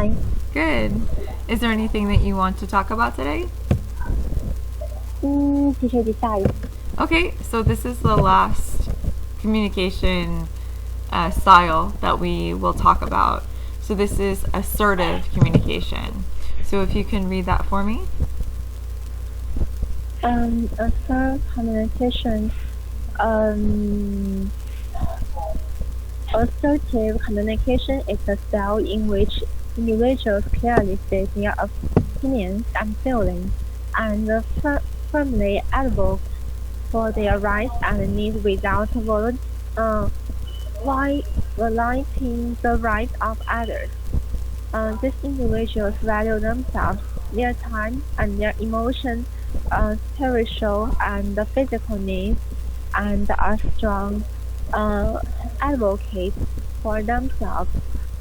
Hi. Good. Is there anything that you want to talk about today? Teacher decide. Okay, so this is the last communication style that we will talk about. So this is assertive communication. So if you can read that for me. Assertive communication. Um, Assertive communication is a style in which individuals clearly state their opinions and feelings, and firmly advocate for their rights and needs without uh, violating the rights of others. These individuals value themselves, their time, and their emotion, spiritual and physical needs, and are strong advocates for themselves.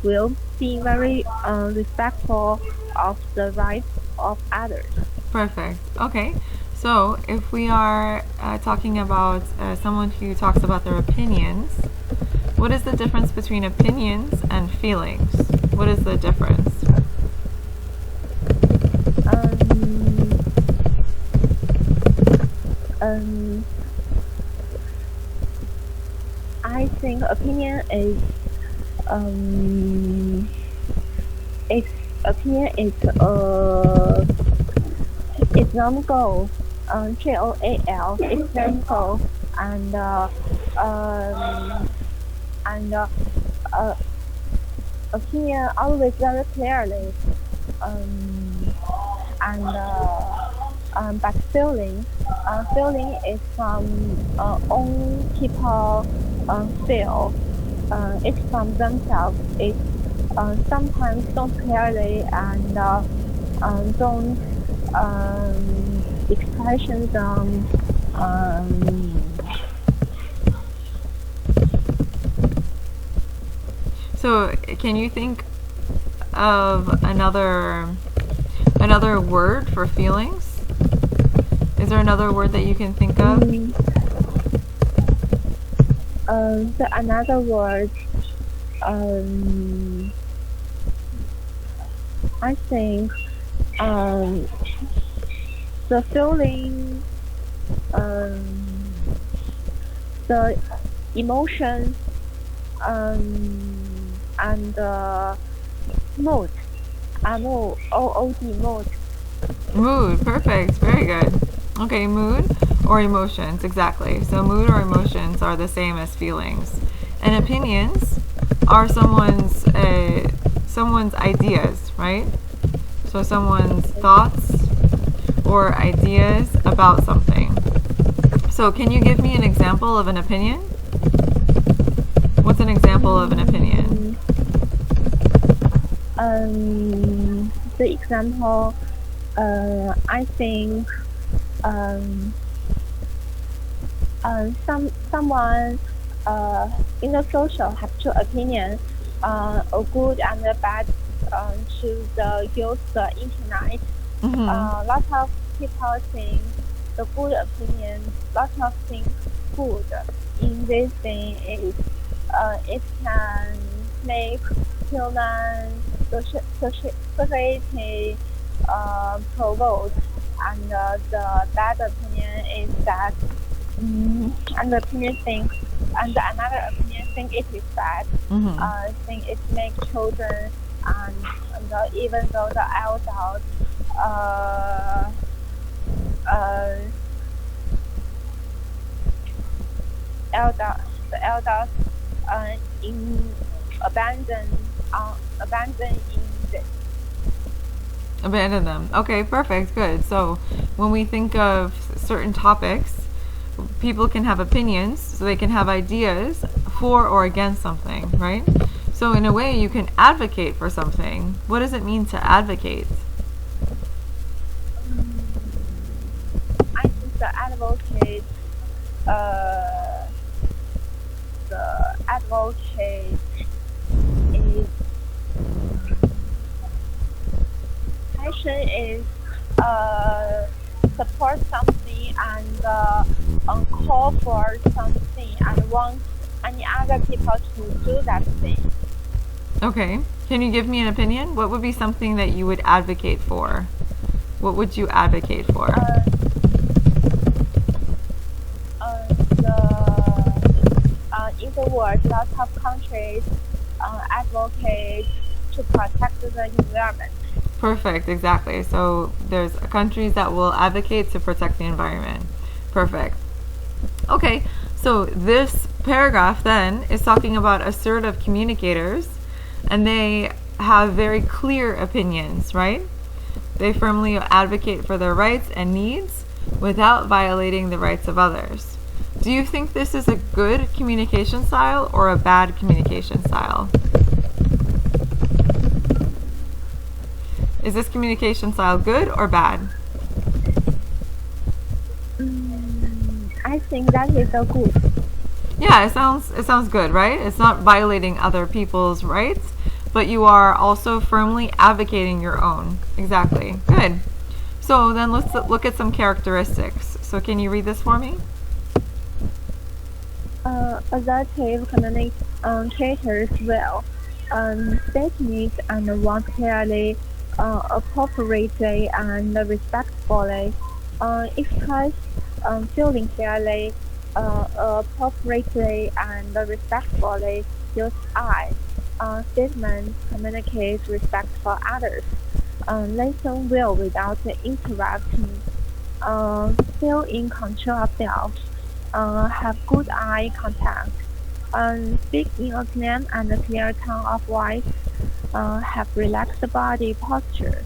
Will be very respectful of the rights of others. Perfect. Okay. So if we are talking about someone who talks about their opinions, what is the difference between opinions and feelings? What is the difference? Um, um, I think opinion um, is opinion is example, GOAL, example, and um, and uh, opinion always very clearly, um, and but feeling is from own people feel, it's from themselves. It sometimes don't clearly and don't expressions um, So can you think of another word for feelings? Is there another word that you can think of? mm, the another word um, I think um, the feeling um, the emotion and the mood mood. Mood. Perfect. Very good. Okay, mood or emotions. Exactly. So mood or emotions are the same as feelings, and opinions are someone's ideas, right? So someone's thoughts or ideas about something. So can you give me an example of an opinion? What's an example of an opinion? Mm, the example, I think um, someone in the social have two opinions, a good and a bad, to the use the internet. Mm-hmm. Lot of people think the good opinion, lot of things good in this thing is it can make human society provoke, and the bad opinion is that and the opinion think and another opinion think it is bad. Mm-hmm. Think it makes children and even though the adults uh, uh, elder the elders in abandon in this. Abandon them. Okay, perfect. Good. So when we think of certain topics, people can have opinions, so they can have ideas for or against something, right? So in a way, you can advocate for something. What does it mean to advocate? I think uh, the advocate is passion is support something and call for something and want any other people to do that thing. Okay. Can you give me an opinion? What would be something that you would advocate for? What would you advocate for? In the world, lots of countries advocate to protect the environment. Perfect, exactly. So there's countries that will advocate to protect the environment. Perfect. Okay, so this paragraph then is talking about assertive communicators, and they have very clear opinions, right? They firmly advocate for their rights and needs without violating the rights of others. Do you think this is a good communication style or a bad communication style? Is this communication style good or bad? I think that is a good. Yeah, it sounds good, right? It's not violating other people's rights, but you are also firmly advocating your own. Exactly. Good. So then let's look at some characteristics. So can you read this for me? Assertive communicators will state needs and want clearly, appropriately, and respectfully, express feeling clearly, appropriately, and respectfully, use I. Statements communicate respect for others, listen well without interrupting, feel in control of self, have good eye contact, speak in a calm and clear tone of voice, have relaxed body posture,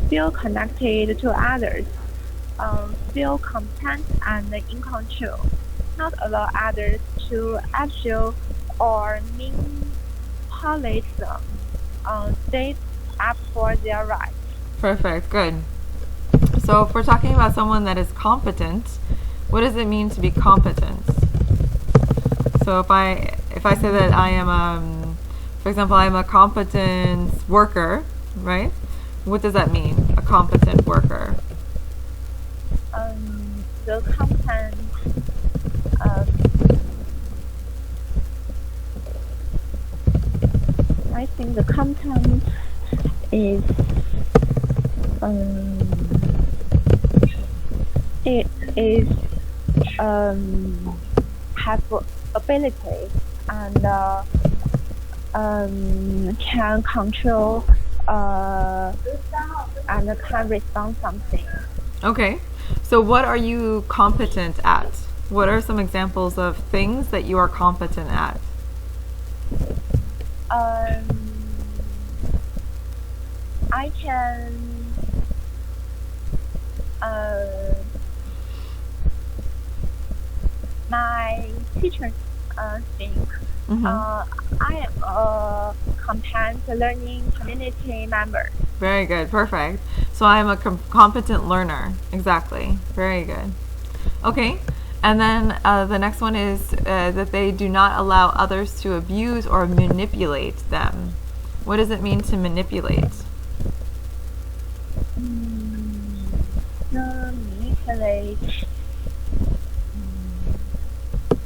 feel connected to others, feel content and in control, not allow others to abuse or manipulate them, state up for their rights. Perfect. Good. So if we're talking about someone that is competent, what does it mean to be competent? So if I say that I am for example, I am a competent worker, right? What does that mean? A competent worker. The content I think the content is it is have ability and can control and can respond something. Okay. So what are you competent at? What are some examples of things that you are competent at? I can my teachers think I am a competent learning community member. Very good. Perfect. So I am a competent learner. Exactly. Very good. Okay. And then the next one is that they do not allow others to abuse or manipulate them. What does it mean to manipulate? Manipulate.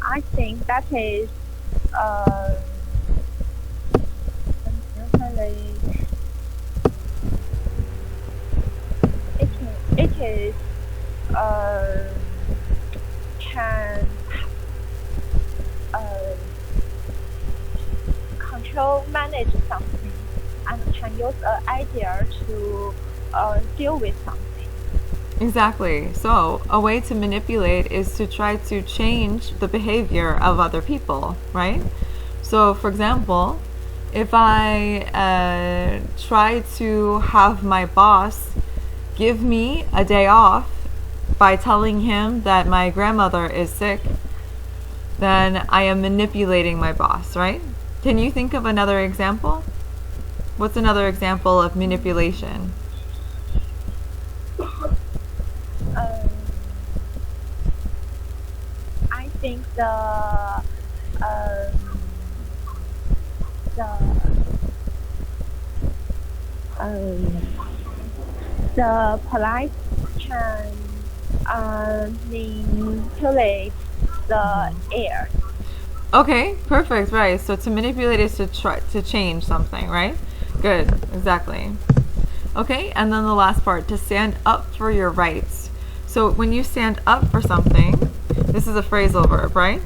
I think that is manipulate. It is can control manage something and can use an idea to deal with something. Exactly. So a way to manipulate is to try to change the behavior of other people, right? So for example, if I try to have my boss give me a day off by telling him that my grandmother is sick, then I am manipulating my boss, right? Can you think of another example? What's another example of manipulation? I think the the polite can manipulate the air. Okay, perfect, right. So to manipulate is to try to change something, right? Good, exactly. Okay, and then the last part, to stand up for your rights. So when you stand up for something, this is a phrasal verb, right?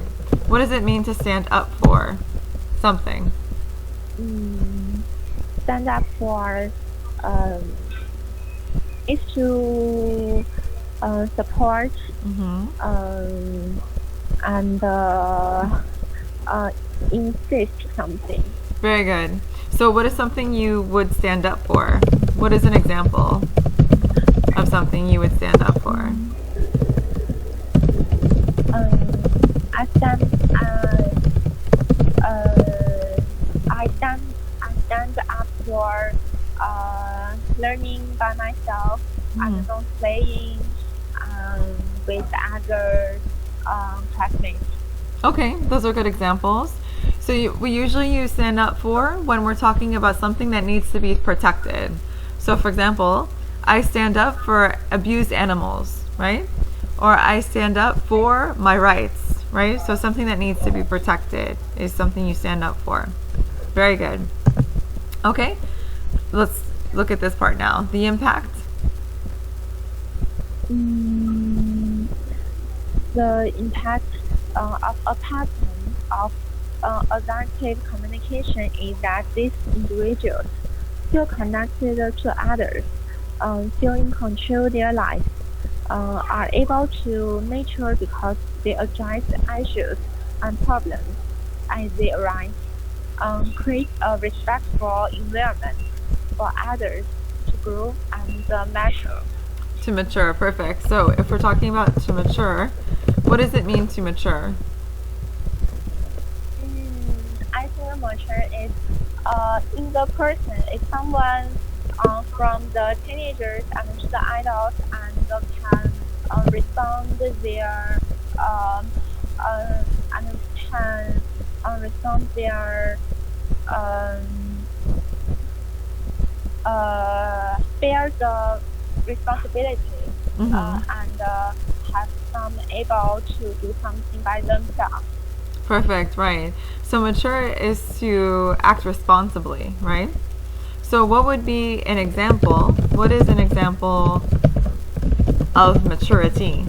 What does it mean to stand up for something? Stand up for um, is to support Mm-hmm. um, and uh, insist something. Very good. So what is something you would stand up for? What is an example of something you would stand up for? Mm, I stand. Uh, I stand up for learning by myself and not playing with other classmates. Okay, those are good examples. So we usually use stand up for when we're talking about something that needs to be protected. So for example, I stand up for abused animals, right? Or I stand up for my rights, right? So something that needs to be protected is something you stand up for. Very good. Okay, let's look at this part now. The impact. Mm, the impact of a pattern of assertive communication is that these individuals feel connected to others, feel in control their lives, are able to mature because they address issues and problems as they arise, create a respectful environment for others to grow and mature. To mature, perfect. So if we're talking about to mature, what does it mean to mature? I think mature is in the person. It's someone from the teenagers and to the adults and can respond their um, and can respond their um, bear the responsibility and have some able to do something by themselves. Perfect, right. So mature is to act responsibly, right? So what would be an example? What is an example of maturity?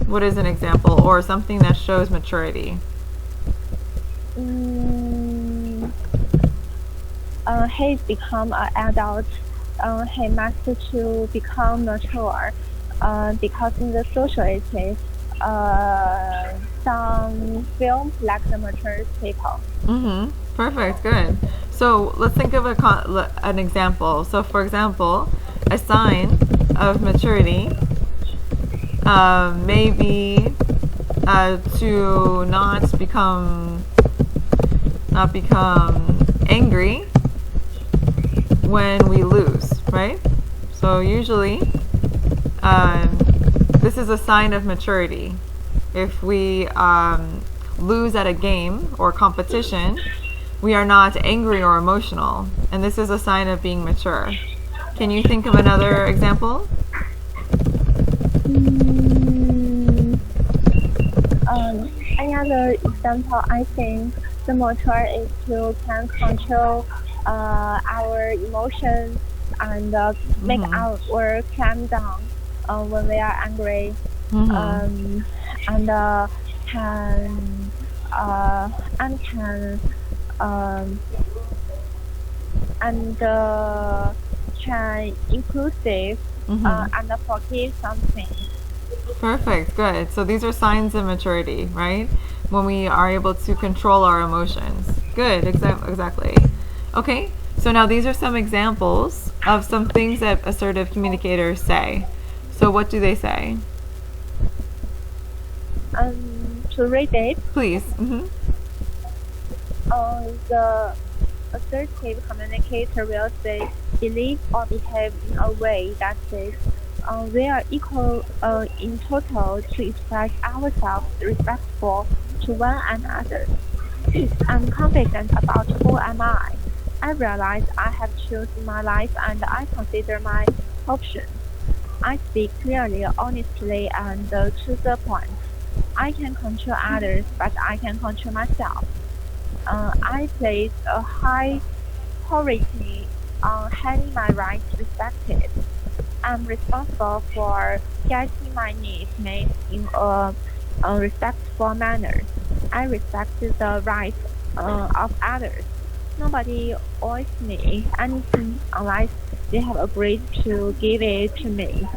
What is an example or something that shows maturity? Mm, he's become an adult. He must to become mature because in the society, some films like the mature people. Mm-hmm. Perfect, good. So let's think of an example. So for example, a sign of maturity maybe to not become angry when we lose, right? So usually, this is a sign of maturity. If we lose at a game or competition, we are not angry or emotional, and this is a sign of being mature. Can you think of another example? Another example, I think the mature is to can control our emotions and make our calm down when we are angry, um, and can uh, and can um, and can inclusive and forgive something. Perfect, good. So these are signs of maturity, right? When we are able to control our emotions. Good, exactly. Okay, so now these are some examples of some things that assertive communicators say. So what do they say? To read it, Please. the assertive communicator will say, believe or behave in a way that says, we are equal in total to express ourselves respectful to one another. I'm confident about who am I. I realize I have chosen my life and I consider my options. I speak clearly, honestly, and to the point. I can control others, but I can control myself. I place a high priority on having my rights respected. I'm responsible for getting my needs met in a respectful manner. I respect the rights of others. Nobody owes me anything unless they have agreed to give it to me.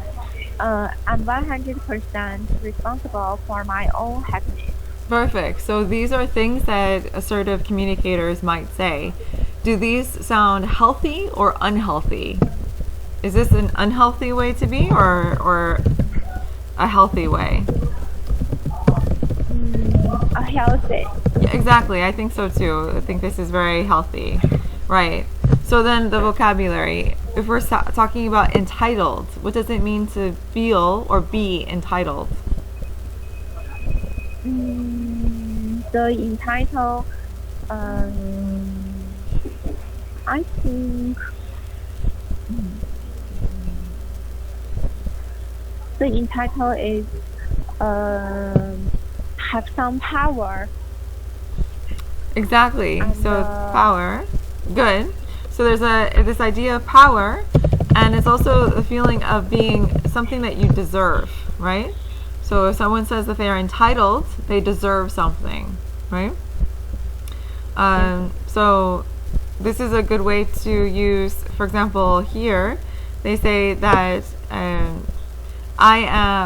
I'm 100% responsible for my own happiness. Perfect. So these are things that assertive communicators might say. Do these sound healthy or unhealthy? Is this an unhealthy way to be or a healthy way? A healthy. Yeah, exactly. I think so too. I think this is very healthy. Right. So then the vocabulary. If we're talking about entitled, what does it mean to feel or be entitled? The entitled, um, I think the entitled is have some power Exactly. and So power. Good. So there's this idea of power, and it's also the feeling of being something that you deserve, right? So if someone says that they are entitled, they deserve something, right? So this is a good way to use, for example, here they say that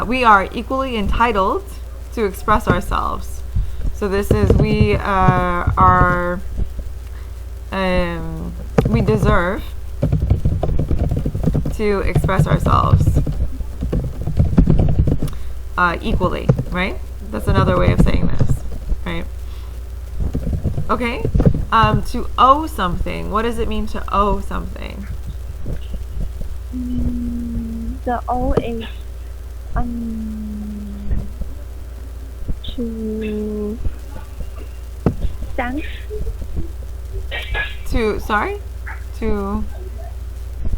we are equally entitled to express ourselves. So this is we deserve to express ourselves equally, right? That's another way of saying this, right? Okay. To owe something. What does it mean to owe something? the O is to thank Sorry? To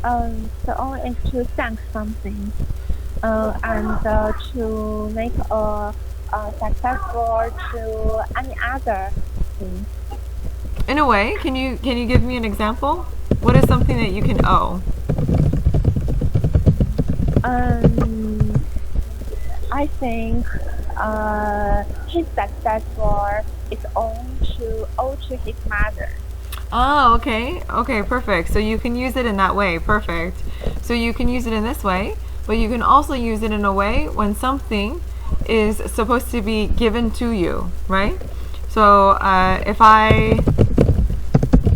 the O is to thank something and to make a successful to any other thing. in a way, can you give me an example? What is something that you can owe? I think his successful is owed to his mother. Oh, okay. Okay, perfect. So you can use it in that way. Perfect. So you can use it in this way, but you can also use it in a way when something is supposed to be given to you, right? So if I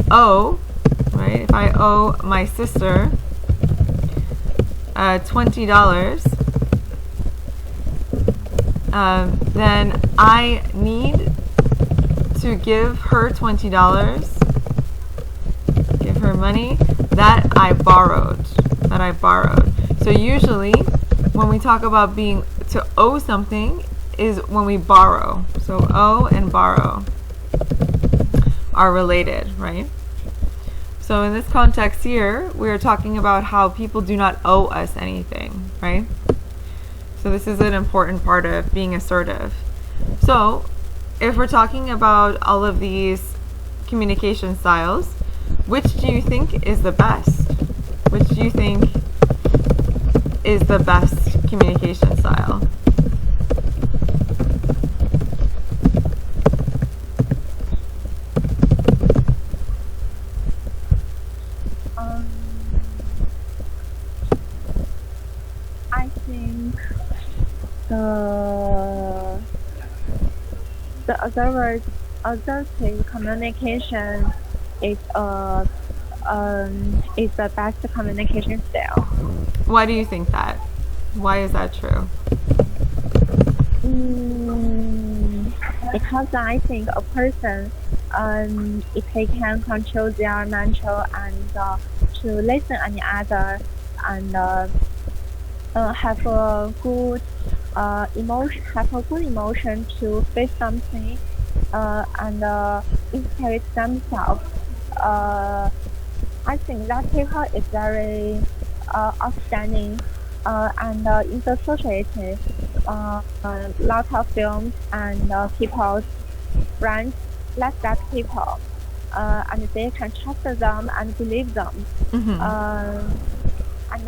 owe, right, if I owe my sister $20, then I need to give her $20, give her money that I borrowed. So usually when we talk about being to owe something is when we borrow. So owe and borrow are related, right? So in this context here, we are talking about how people do not owe us anything, right? So this is an important part of being assertive. So if we're talking about all of these communication styles, which do you think is the best? Which do you think is the best communication style? I think the assertive communication is is the best communication style. Why do you think that? Why is that true? Because I think a person, if they can control their mental and to listen any other and have a good emotion to face something and inspire themselves. I think that people is very outstanding and in the society, lot of films and people friends like that people, and they can trust them and believe them. Mm-hmm. And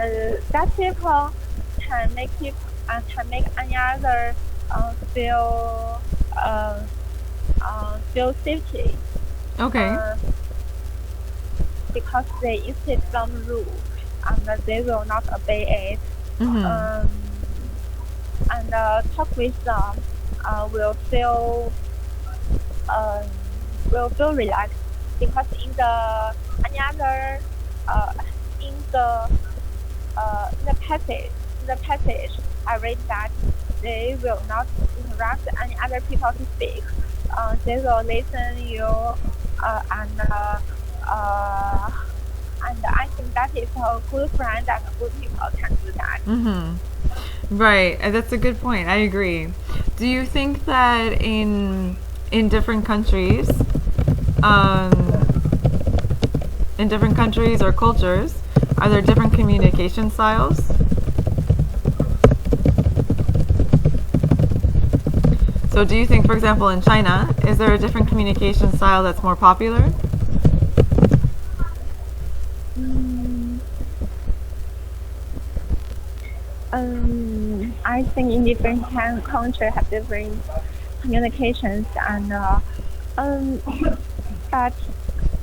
that people can make people can make any other feel feel safety. Okay. Uh, because they insist some rule and they will not obey it. Mm-hmm. And talk with them will um, feel relaxed because any other uh, in the passage I read that they will not interrupt any other people to speak. They will listen you uh, and I think that is a good friend and good people can do that. Mm-hmm. Right, that's a good point. I agree. Do you think that in different countries, um, in different countries or cultures, are there different communication styles? So, do you think, for example, in China, is there a different communication style that's more popular? Mm, I think in different countries have different communications and um, but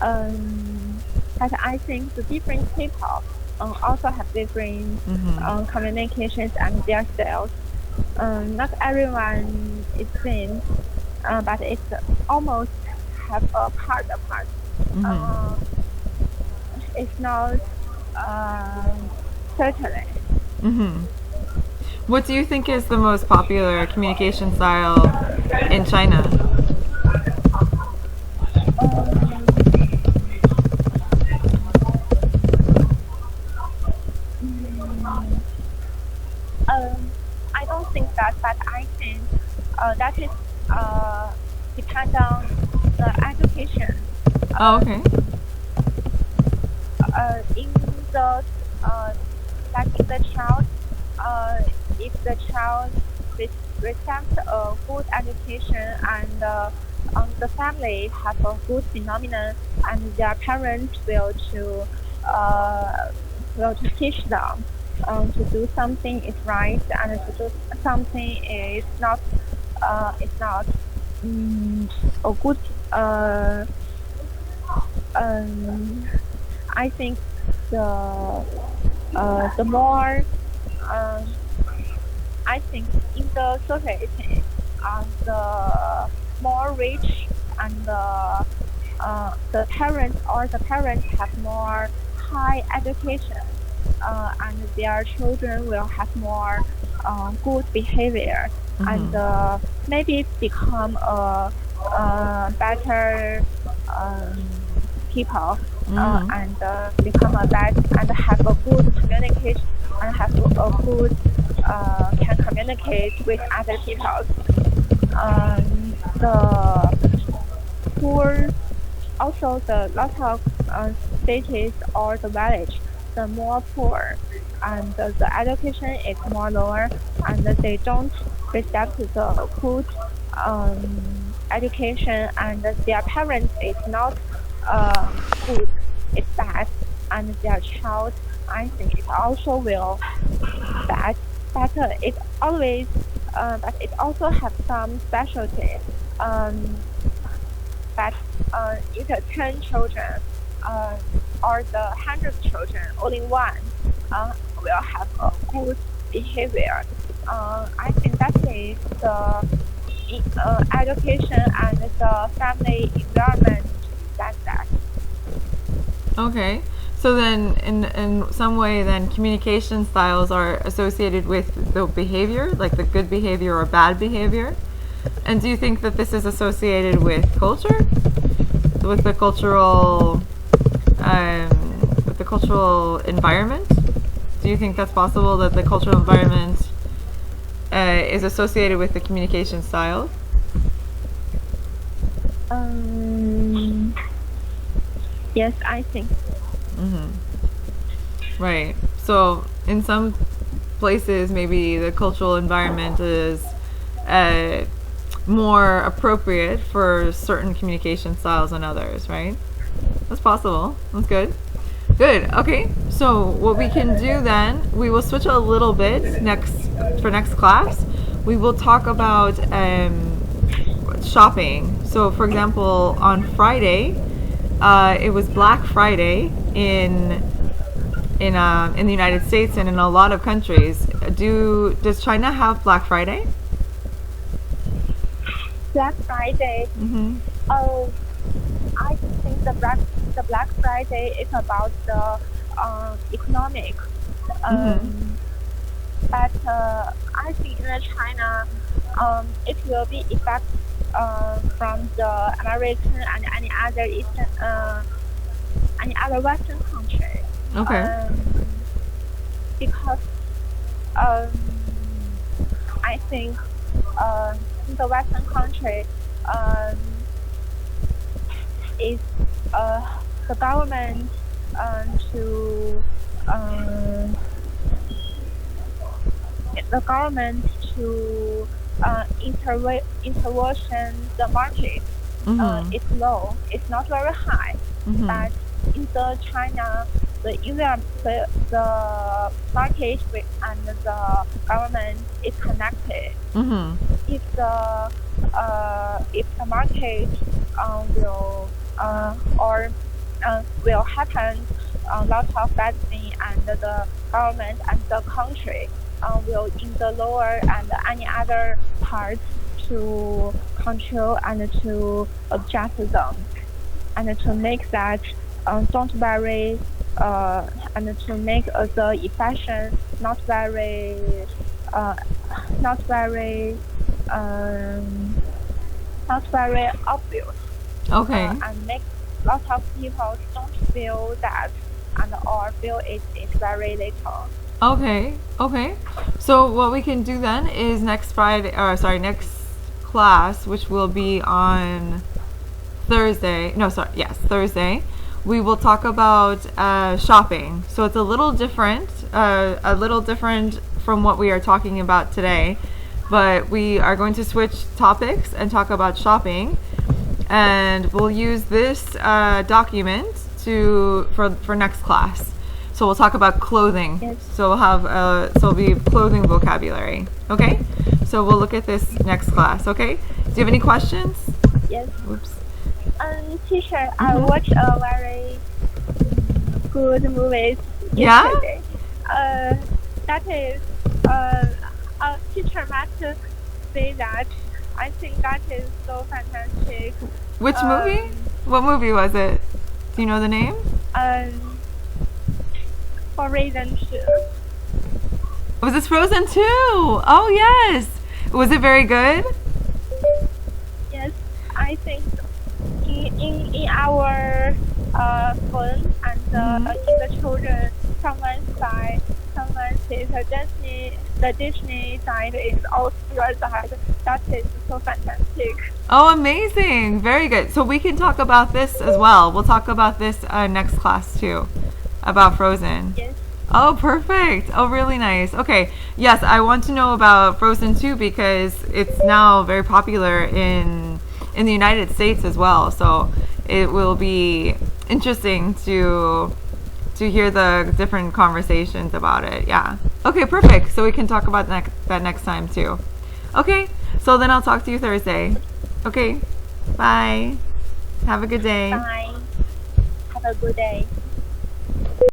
um, but I think the different people also have different Mm-hmm. communications and their styles. Not everyone is same, but it's almost have a part apart. Mm-hmm. Uh, it's not certainly. Mm-hmm. What do you think is the most popular communication style in China? Um, mm, I don't think that, but I think that is uh, depend on the education. Oh, okay. In the like in the child, uh, if the child receives a good education and the family have a good phenomenon and their parents uh, will to teach them to do something is right and to do something is not a good um, I think the more um, I think in the society, the more rich and the parents have more high education, and their children will have more good behavior and Mm-hmm. maybe become a better people Mm-hmm. and become a bad and have a good communication and have a good can communicate with other people. The poor also the lot of cities or the village, the more poor and the education is more lower and they don't respect the good education and their parents is not good, it's bad and their child I think it also will bad, but but it also have some specialty. Um, but if 10 children uh, or the 100 children, only one will have a good behavior. I think that is the education and the family environment that. Okay. So then, in some way, then communication styles are associated with the behavior, like the good behavior or bad behavior. And do you think that this is associated with culture, with the with the cultural environment? Do you think that's possible that the cultural environment is associated with the communication style? Um, yes, I think. Mm-hmm. Right. So in some places maybe the cultural environment is more appropriate for certain communication styles than others, right? That's possible. That's good. Good. Okay. So what we can do then, we will switch a little bit next class. We will talk about shopping. So, for example, on Friday, it was Black Friday in the United States and in a lot of countries. Does China have Black Friday? Black Friday. Mm-hmm. Oh, I think the Black Friday is about the economic. But I think in China, it will be effect from the American and any other Eastern, any other Western country. Okay. Because I think in the Western country, is the government to intervention the market. It's low. It's not very high. But in the China, the market and the government is connected. If the market will happen a lot of bad things, and the government and the country will in the lower and any other parts to control and to adjust them, and to make that don't very and to make the efficient not very obvious. Okay. And make lots of people don't feel that and or feel it is very little. Okay. So what we can do then is next class, which will be on Thursday. Thursday. We will talk about shopping. So it's a little different from what we are talking about today. But we are going to switch topics and talk about shopping. And we'll use this document for next class. So we'll talk about clothing. Yes. So we'll have it'll be clothing vocabulary. Okay. So we'll look at this next class. Okay. Do you have any questions? Yes. Oops. Teacher, I watched a very good movies yesterday. That is, teacher must say that. I think that is so fantastic. Which movie? What movie was it? Do you know the name? For reason 2. Was this Frozen 2? Oh yes. Was it very good? Yes, I think in our phone and in the children, someone says the Disney side is also your side. That is so fantastic. Oh, amazing. Very good. So we can talk about this as well. We'll talk about this next class too, about Frozen. Yes. Oh, perfect. Oh, really nice. Okay. Yes, I want to know about Frozen 2 because it's now very popular in the United States as well. So it will be interesting to hear the different conversations about it. Yeah. Okay, perfect. So we can talk about that next time too. Okay. So then I'll talk to you Thursday. Okay. Bye. Have a good day. Bye. Have a good day.